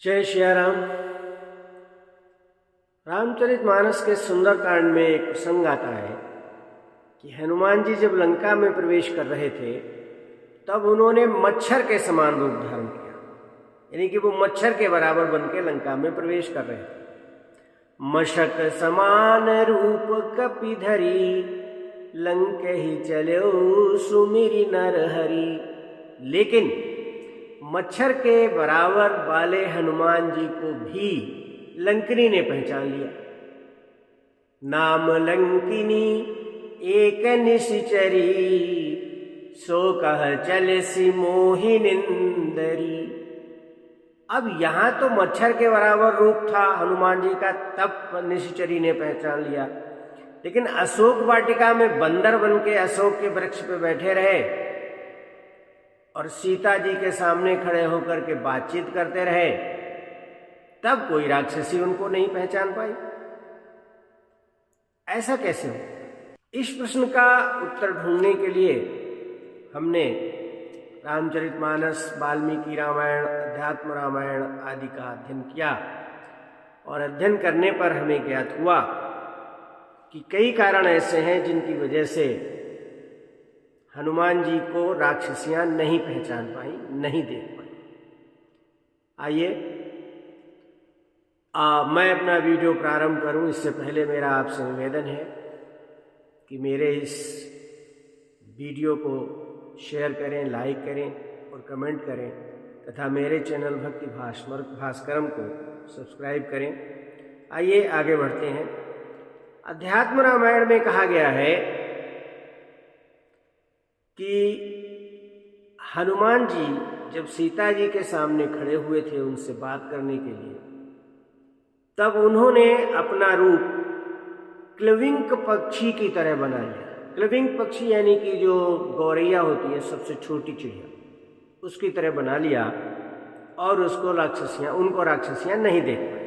जय श्री राम। रामचरितमानस के सुंदरकांड में एक प्रसंग आता है कि हनुमान जी जब लंका में प्रवेश कर रहे थे तब उन्होंने मच्छर के समान रूप धारण किया, यानी कि वो मच्छर के बराबर बन के लंका में प्रवेश कर रहे थे। मशक समान रूप कपिधरी, लंक ही चलो सुमिरि नर हरि। लेकिन मच्छर के बराबर वाले हनुमान जी को भी लंकिनी ने पहचान लिया। नाम लंकिनी एक निशिचरी, सो कह चलसी मोहि निंदरी। अब यहां तो मच्छर के बराबर रूप था हनुमान जी का, तब निशिचरी ने पहचान लिया। लेकिन अशोक वाटिका में बंदर बन के अशोक के वृक्ष पे बैठे रहे और सीता जी के सामने खड़े होकर के बातचीत करते रहे, तब कोई राक्षसी उनको नहीं पहचान पाई। ऐसा कैसे हो? इस प्रश्न का उत्तर ढूंढने के लिए हमने रामचरितमानस, वाल्मीकि रामायण, अध्यात्म रामायण आदि का अध्ययन किया और अध्ययन करने पर हमें ज्ञात हुआ कि कई कारण ऐसे हैं जिनकी वजह से हनुमान जी को राक्षसियां नहीं पहचान पाई, नहीं देख पाई। आइए मैं अपना वीडियो प्रारंभ करूं इससे पहले मेरा आपसे निवेदन है कि मेरे इस वीडियो को शेयर करें, लाइक करें और कमेंट करें तथा मेरे चैनल भक्ति भास्करम को सब्सक्राइब करें। आइए आगे बढ़ते हैं। अध्यात्म रामायण में कहा गया है कि हनुमान जी जब सीता जी के सामने खड़े हुए थे उनसे बात करने के लिए, तब उन्होंने अपना रूप क्लविंक पक्षी की तरह बना लिया। क्लविंक पक्षी यानी कि जो गौरैया होती है, सबसे छोटी चिड़िया, उसकी तरह बना लिया और उनको राक्षसियां नहीं देख पाई।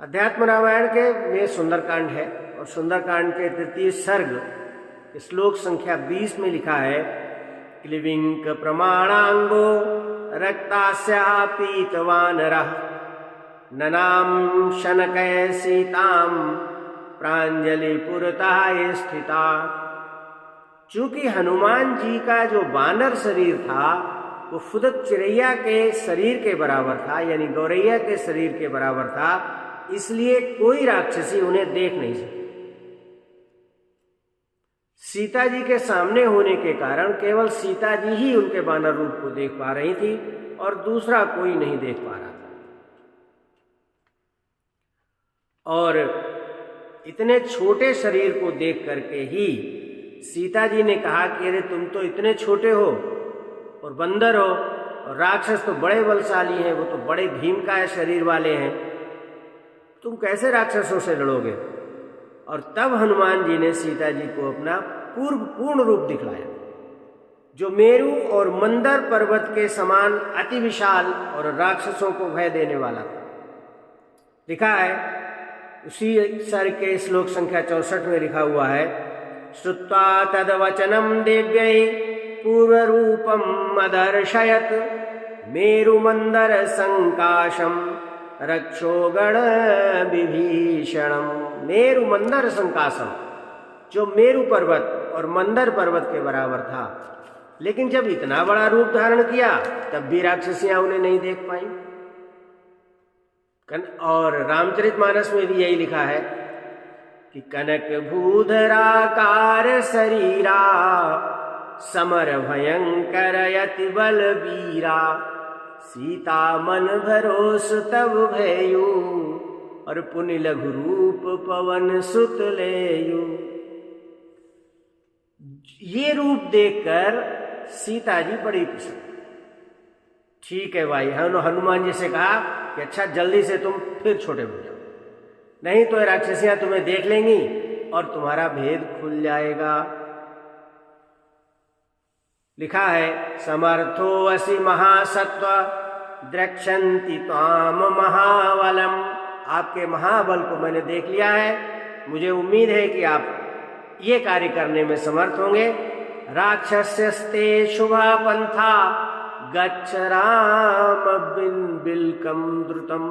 अध्यात्म रामायण के में सुंदरकांड है और सुंदरकांड के तृतीय सर्ग श्लोक संख्या 20 में लिखा है, क्लिविंक प्रमाणांगो रक्तास्या पीतवानरः, ननाम शनकय सीताम प्रांजलि पुरतः स्थिता। चूंकि हनुमान जी का जो बानर शरीर था वो फुदक चिड़ैया के शरीर के बराबर था, यानी गौरैया के शरीर के बराबर था, इसलिए कोई राक्षसी उन्हें देख नहीं सकी। सीता जी के सामने होने के कारण केवल सीता जी ही उनके बानर रूप को देख पा रही थी और दूसरा कोई नहीं देख पा रहा था। और इतने छोटे शरीर को देख करके ही सीता जी ने कहा कि अरे तुम तो इतने छोटे हो और बंदर हो, और राक्षस तो बड़े बलशाली हैं, वो तो बड़े भीमकाय शरीर वाले हैं, तुम कैसे राक्षसों से लड़ोगे? और तब हनुमान जी ने सीता जी को अपना पूर्ण रूप दिखलाया, जो मेरु और मंदर पर्वत के समान अति विशाल और राक्षसों को भय देने वाला था। लिखा है उसी सर्ग के श्लोक संख्या 64 में लिखा हुआ है, श्रुत्वा तद्वचनम देव्यै पूर्वरूपम अदर्शयत, मेरु मंदर संकाशम रक्षोगण विभीषणम। मेरु मंदर संकाशम, जो मेरु पर्वत और मंदर पर्वत के बराबर था, लेकिन जब इतना बड़ा रूप धारण किया तब भी राक्षसियां उन्हें नहीं देख पाई। और रामचरितमानस में भी यही लिखा है कि कनक भूधराकार शरीरा, समर भयंकर यति बलबीरा, सीता मन भरोस तब भयु, और पुनि लघु रूप पवन सुत लेयु। ये रूप देखकर सीता जी बड़ी प्रसन्न। ठीक है भाई, हनुमान जी से कहा कि अच्छा जल्दी से तुम फिर छोटे हो जाओ, नहीं तो राक्षसियां तुम्हें देख लेंगी और तुम्हारा भेद खुल जाएगा। लिखा है, समर्थो असि महासत्व द्रक्षन्ति त्वाम महाबलम। आपके महाबल को मैंने देख लिया है, मुझे उम्मीद है कि आप ये कार्य करने में समर्थ होंगे। राक्षस्यस्ते शुभा पंथा गच्छ राम बिल्कम द्रुतम।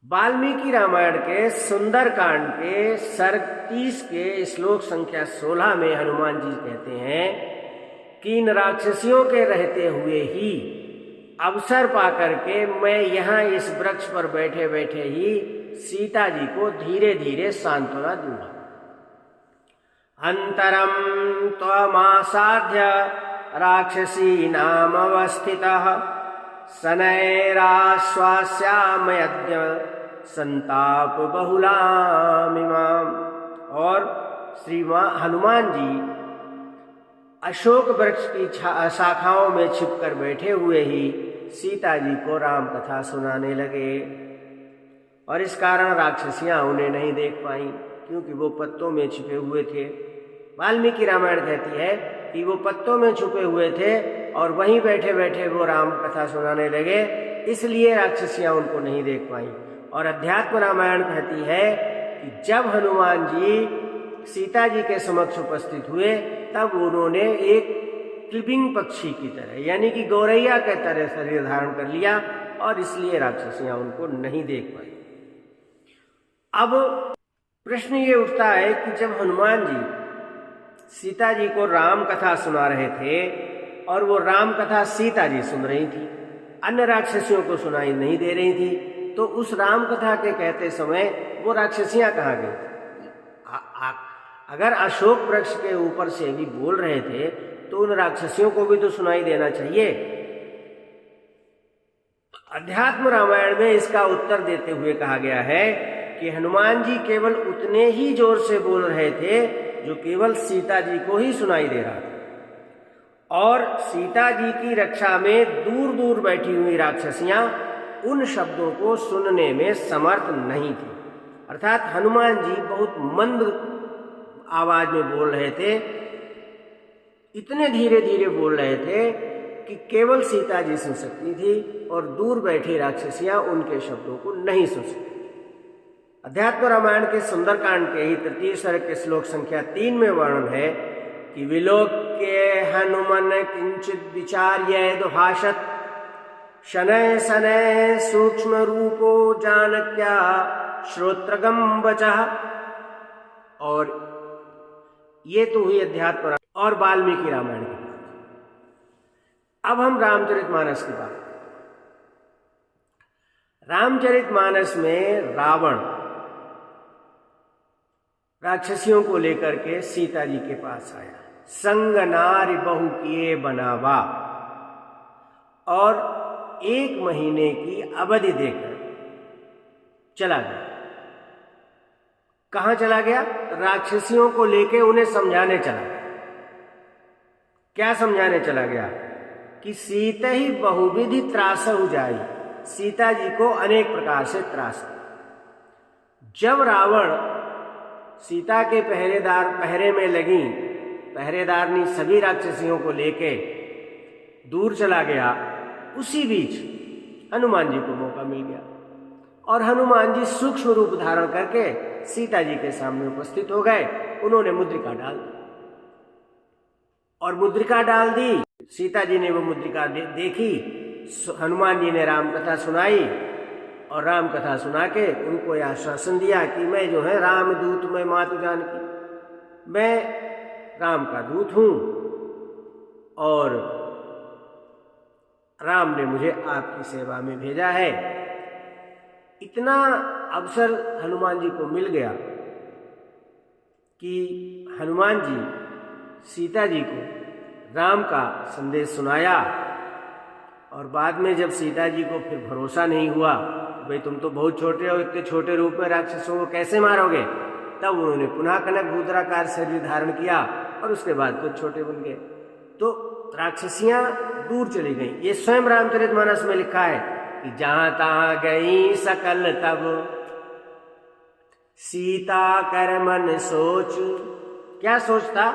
वाल्मीकि रामायण के सुंदर कांड के सर्ग 30 के श्लोक संख्या 16 में हनुमान जी कहते हैं कि इन राक्षसियों के रहते हुए ही अवसर पाकर के मैं यहाँ इस वृक्ष पर बैठे बैठे ही सीता जी को धीरे धीरे सांत्वना दूंगा। अंतरम त्वमासाध्य राक्षसी नाम अवस्थितः शनैराश्वास्यामयद्य संताप बहुलामिमाम। और श्री हनुमान जी अशोक वृक्ष की शाखाओं में छिपकर बैठे हुए ही सीता जी को राम कथा सुनाने लगे और इस कारण राक्षसियां उन्हें नहीं देख पाई क्योंकि वो पत्तों में छिपे हुए थे। वाल्मीकि रामायण कहती है कि वो पत्तों में छुपे हुए थे और वहीं बैठे बैठे वो राम कथा सुनाने लगे, इसलिए राक्षसियां उनको नहीं देख पाई। और अध्यात्म रामायण कहती है कि जब हनुमान जी सीता जी के समक्ष उपस्थित हुए तब उन्होंने एक क्लिपिंग पक्षी की तरह यानी कि गौरैया के तरह शरीर धारण कर लिया और इसलिए राक्षसियां उनको नहीं देख पाई। अब प्रश्न ये उठता है कि जब हनुमान जी सीता जी को राम कथा सुना रहे थे और वो राम कथा सीता जी सुन रही थी, अन्य राक्षसियों को सुनाई नहीं दे रही थी, तो उस राम कथा के कहते समय वो राक्षसियां कहाँ गई? अगर अशोक वृक्ष के ऊपर से भी बोल रहे थे तो उन राक्षसियों को भी तो सुनाई देना चाहिए। अध्यात्म रामायण में इसका उत्तर देते हुए कहा गया है कि हनुमान जी केवल उतने ही जोर से बोल रहे थे जो केवल सीता जी को ही सुनाई दे रहा था और सीता जी की रक्षा में दूर दूर बैठी हुई राक्षसियां उन शब्दों को सुनने में समर्थ नहीं थी। अर्थात हनुमान जी बहुत मंद आवाज में बोल रहे थे, इतने धीरे धीरे बोल रहे थे कि केवल सीता जी सुन सकती थी और दूर बैठी राक्षसियां उनके शब्दों को नहीं सुन सकती। अध्यात्म रामायण के सुंदरकांड के ही तृतीय सर्ग के श्लोक संख्या 3 में वर्णन है कि विलोक्य हनुमन किंचित विचार्य दुभाषत शनय शनय सूक्ष्म रूपो जानक्या श्रोत्रगम वचः। और ये तो हुई अध्यात्म और वाल्मीकि रामायण की बात। अब हम रामचरितमानस की बात। रामचरितमानस में रावण राक्षसियों को लेकर के सीता जी के पास आया, संग नारी बहु किए बनावा, और 1 महीने की अवधि देकर चला गया। कहां चला गया? राक्षसियों को लेके उन्हें समझाने चला गया। क्या समझाने चला गया? कि सीता ही बहुविधि त्रास हो जाई, सीता जी को अनेक प्रकार से त्रास। जब रावण सीता के पहरे में लगी पहरेदारनी सभी राक्षसियों को लेके दूर चला गया, उसी बीच हनुमान जी को मौका मिल गया और हनुमान जी सूक्ष्म रूप धारण करके सीता जी के सामने उपस्थित हो गए। उन्होंने मुद्रिका डाल दी और मुद्रिका डाल दी। सीता जी ने वो मुद्रिका देखी, हनुमान जी ने राम कथा सुनाई और राम कथा सुना के उनको यह आश्वासन दिया कि मैं जो है राम दूत, मैं मातु जानकी, मैं राम का दूत हूं और राम ने मुझे आपकी सेवा में भेजा है। इतना अवसर हनुमान जी को मिल गया कि हनुमान जी सीता जी को राम का संदेश सुनाया और बाद में जब सीता जी को फिर भरोसा नहीं हुआ, भाई तुम तो बहुत छोटे हो, इतने छोटे रूप में राक्षसों को कैसे मारोगे, तब उन्होंने पुनः कनक भूद्राकार शरीर धारण किया और उसके बाद कुछ छोटे बन गए। तो राक्षसियां दूर चली गईं। ये स्वयं रामचरितमानस में लिखा है कि जहां तहां गई सकल तब सीता कर मन सोच। क्या सोचता?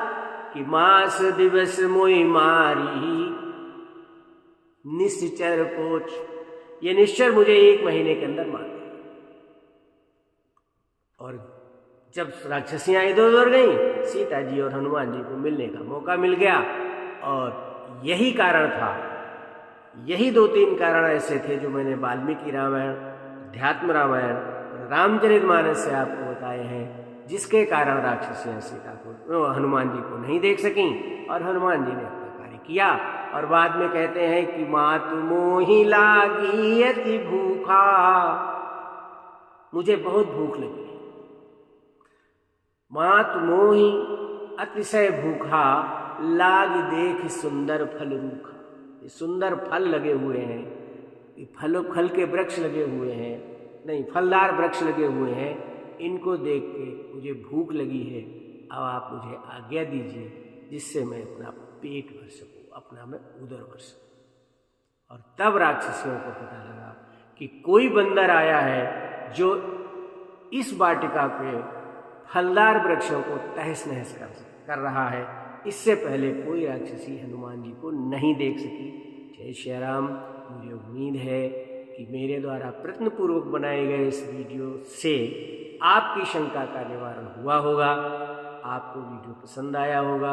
कि मास दिवस मोई मारी निश्चर पोच, ये निश्चर मुझे 1 महीने के अंदर मार देगा। और जब राक्षसियां इधर उधर गईं, सीता जी और हनुमान जी को मिलने का मौका मिल गया और यही कारण था, यही 2-3 कारण ऐसे थे जो मैंने वाल्मीकि रामायण, अध्यात्म रामायण और रामचरितमानस से आपको बताए हैं, जिसके कारण राक्षसियाँ सीता को, हनुमान जी को नहीं देख सकीं और हनुमान जी ने अपना कार्य किया। और बाद में कहते हैं कि मातु मोहि लागी अति भूखा, मुझे बहुत भूख लगी। मातु मोहि अतिशय भूखा, लाग देख सुंदर फल रूखा। ये सुंदर फल लगे हुए हैं, ये फल के वृक्ष लगे हुए हैं, नहीं फलदार वृक्ष लगे हुए हैं, इनको देख के मुझे भूख लगी है। अब आप मुझे आज्ञा दीजिए जिससे मैं अपना पेट भर सकूं, अपना मैं उदर भर सकूं। और तब राक्षसियों को पता लगा कि कोई बंदर आया है जो इस वाटिका के फलदार वृक्षों को तहस नहस कर रहा है। इससे पहले कोई राक्षसी हनुमान जी को नहीं देख सकी। जय श्री राम। मुझे उम्मीद है कि मेरे द्वारा प्रयत्नपूर्वक बनाए गए इस वीडियो से आपकी शंका का निवारण हुआ होगा, आपको वीडियो पसंद आया होगा।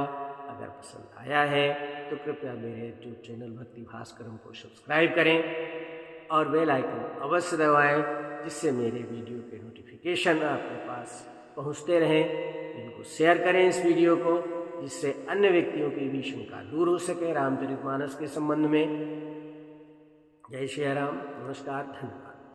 अगर पसंद आया है तो कृपया मेरे यूट्यूब चैनल भक्ति भास्करम को सब्सक्राइब करें और बेल आइकन अवश्य दबाएं, जिससे मेरे वीडियो के नोटिफिकेशन आपके पास पहुंचते रहें। इनको शेयर करें इस वीडियो को, जिससे अन्य व्यक्तियों की भी शंका दूर हो सके रामचरितमानस के संबंध में। जय श्री राम। नमस्कार। धन्यवाद।